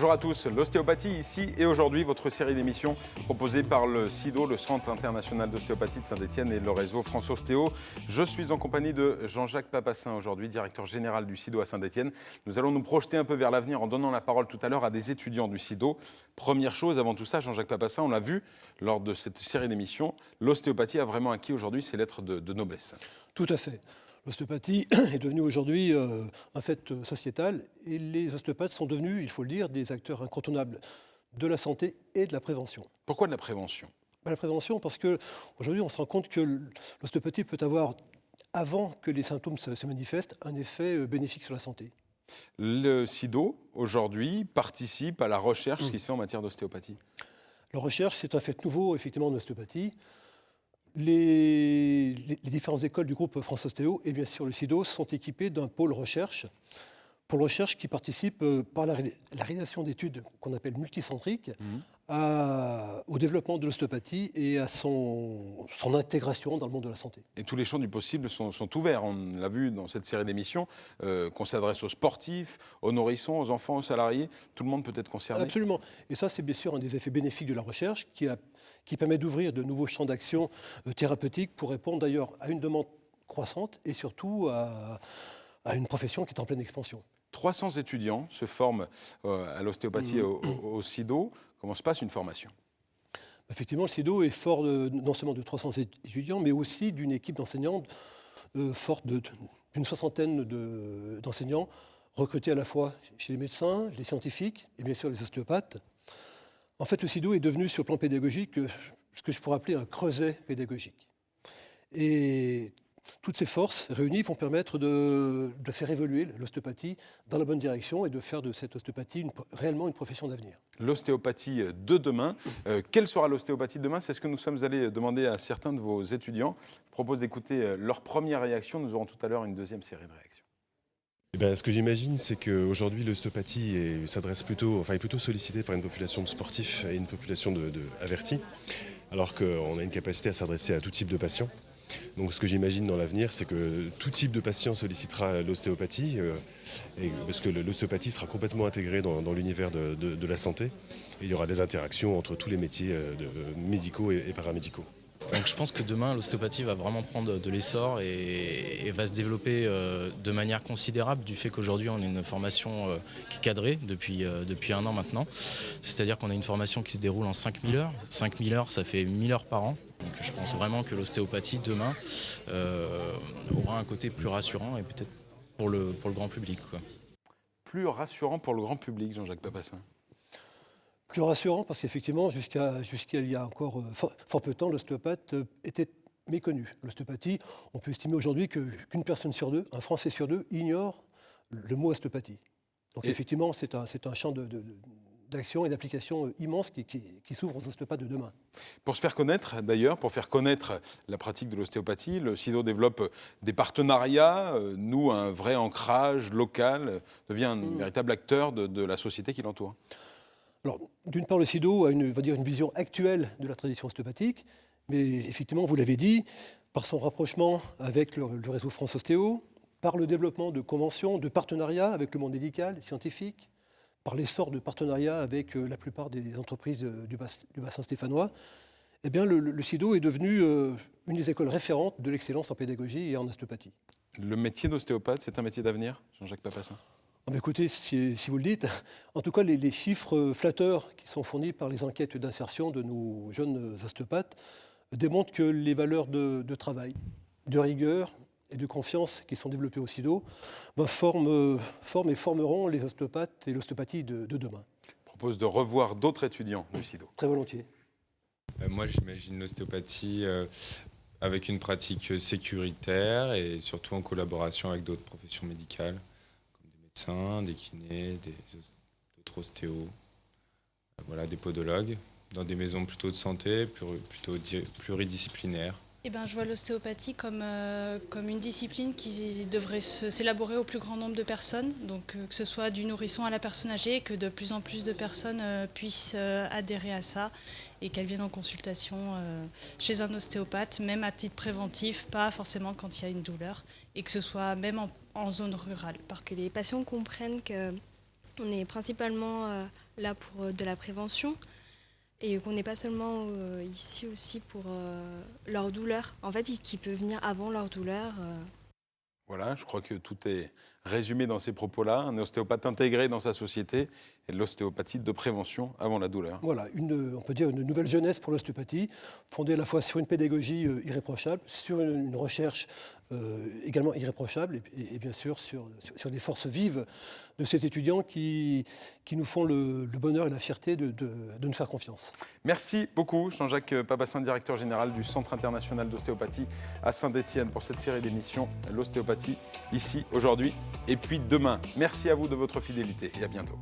Bonjour à tous, l'ostéopathie ici et aujourd'hui, votre série d'émissions proposée par le CIDO, le Centre international d'ostéopathie de Saint-Étienne et le réseau France Ostéo. Je suis en compagnie de Jean-Jacques Papassin aujourd'hui, directeur général du CIDO à Saint-Étienne. Nous allons nous projeter un peu vers l'avenir en donnant la parole tout à l'heure à des étudiants du CIDO. Première chose, avant tout ça, Jean-Jacques Papassin, on l'a vu lors de cette série d'émissions, l'ostéopathie a vraiment acquis aujourd'hui ses lettres de noblesse. Tout à fait. L'ostéopathie est devenue aujourd'hui un fait sociétal et les ostéopathes sont devenus, il faut le dire, des acteurs incontournables de la santé et de la prévention. Pourquoi de la prévention ? La prévention parce qu'aujourd'hui on se rend compte que l'ostéopathie peut avoir, avant que les symptômes se manifestent, un effet bénéfique sur la santé. Le CIDO, aujourd'hui, participe à la recherche qui se fait en matière d'ostéopathie. La recherche, c'est un fait nouveau, effectivement, en ostéopathie. Les différentes écoles du groupe France Ostéo et bien sûr le CIDO sont équipées d'un pôle recherche qui participe par la réalisation d'études qu'on appelle multicentriques au développement de l'ostéopathie et à son intégration dans le monde de la santé. Et tous les champs du possible sont ouverts. On l'a vu dans cette série d'émissions, qu'on s'adresse aux sportifs, aux nourrissons, aux enfants, aux salariés. Tout le monde peut être concerné. Absolument. Et ça, c'est bien sûr un des effets bénéfiques de la recherche qui permet d'ouvrir de nouveaux champs d'action thérapeutiques pour répondre d'ailleurs à une demande croissante et surtout à une profession qui est en pleine expansion. 300 étudiants se forment à l'ostéopathie au CIDO. Comment se passe une formation ? Effectivement, le CIDO est fort non seulement de 300 étudiants, mais aussi d'une équipe d'enseignants forte d'une soixantaine d'enseignants recrutés à la fois chez les médecins, les scientifiques et bien sûr les ostéopathes. En fait, le CIDO est devenu sur le plan pédagogique ce que je pourrais appeler un creuset pédagogique. Et toutes ces forces réunies vont permettre de faire évoluer l'ostéopathie dans la bonne direction et de faire de cette ostéopathie réellement une profession d'avenir. L'ostéopathie de demain. Quelle sera l'ostéopathie de demain ? C'est ce que nous sommes allés demander à certains de vos étudiants. Je propose d'écouter leur première réaction. Nous aurons tout à l'heure une deuxième série de réactions. Ce que j'imagine, c'est qu'aujourd'hui, l'ostéopathie est plutôt sollicitée par une population de sportifs et une population avertis, alors qu'on a une capacité à s'adresser à tout type de patients. Donc ce que j'imagine dans l'avenir, c'est que tout type de patient sollicitera l'ostéopathie, parce que l'ostéopathie sera complètement intégrée dans l'univers de la santé. Et il y aura des interactions entre tous les métiers médicaux et paramédicaux. Donc je pense que demain, l'ostéopathie va vraiment prendre de l'essor et va se développer de manière considérable du fait qu'aujourd'hui, on a une formation qui est cadrée depuis 1 an maintenant. C'est-à-dire qu'on a une formation qui se déroule en 5000 heures. 5000 heures, ça fait 1000 heures par an. Donc je pense vraiment que l'ostéopathie, demain, aura un côté plus rassurant et peut-être pour le grand public, quoi. Plus rassurant pour le grand public, Jean-Jacques Papassin. Plus rassurant parce qu'effectivement, jusqu'à il y a encore fort peu de temps, l'ostéopathe était méconnu. L'ostéopathie, on peut estimer aujourd'hui qu'une personne sur deux, un Français sur deux, ignore le mot ostéopathie. Donc effectivement, c'est un champ d'action et d'application immense qui s'ouvre aux ostéopathes de demain. Pour se faire connaître, d'ailleurs, pour faire connaître la pratique de l'ostéopathie, le CIDO développe des partenariats, noue un vrai ancrage local, devient un véritable acteur de la société qui l'entoure. Alors, d'une part, le CIDO a une vision actuelle de la tradition ostéopathique, mais effectivement, vous l'avez dit, par son rapprochement avec le réseau France Ostéo, par le développement de conventions, de partenariats avec le monde médical, scientifique, par l'essor de partenariats avec la plupart des entreprises du bassin stéphanois, eh bien, le CIDO est devenu une des écoles référentes de l'excellence en pédagogie et en ostéopathie. Le métier d'ostéopathe, c'est un métier d'avenir, Jean-Jacques Papassin ? Écoutez, si vous le dites, en tout cas, les chiffres flatteurs qui sont fournis par les enquêtes d'insertion de nos jeunes ostéopathes démontrent que les valeurs de travail, de rigueur et de confiance qui sont développées au CIDO forment et formeront les ostéopathes et l'ostéopathie de demain. Je propose de revoir d'autres étudiants du CIDO. Très volontiers. Moi, j'imagine l'ostéopathie avec une pratique sécuritaire et surtout en collaboration avec d'autres professions médicales. Des kinés, d'autres ostéos, des podologues, dans des maisons plutôt de santé, plutôt pluridisciplinaires. Je vois l'ostéopathie comme une discipline qui devrait s'élaborer au plus grand nombre de personnes, donc que ce soit du nourrisson à la personne âgée, et que de plus en plus de personnes puissent adhérer à ça et qu'elles viennent en consultation chez un ostéopathe, même à titre préventif, pas forcément quand il y a une douleur, et que ce soit même en zone rurale. Parce que les patients comprennent qu'on est principalement là pour de la prévention et qu'on n'est pas seulement ici aussi pour leur douleur. En fait, qui peut venir avant leur douleur. Voilà, je crois que tout est résumé dans ces propos-là. Un ostéopathe intégré dans sa société et de l'ostéopathie de prévention avant la douleur. Voilà, on peut dire une nouvelle jeunesse pour l'ostéopathie, fondée à la fois sur une pédagogie irréprochable, sur une recherche également irréprochable, et bien sûr sur les forces vives de ces étudiants qui nous font le bonheur et la fierté de nous faire confiance. Merci beaucoup Jean-Jacques Papassin, directeur général du Centre international d'ostéopathie à Saint-Étienne pour cette série d'émissions L'ostéopathie, ici, aujourd'hui et puis demain. Merci à vous de votre fidélité et à bientôt.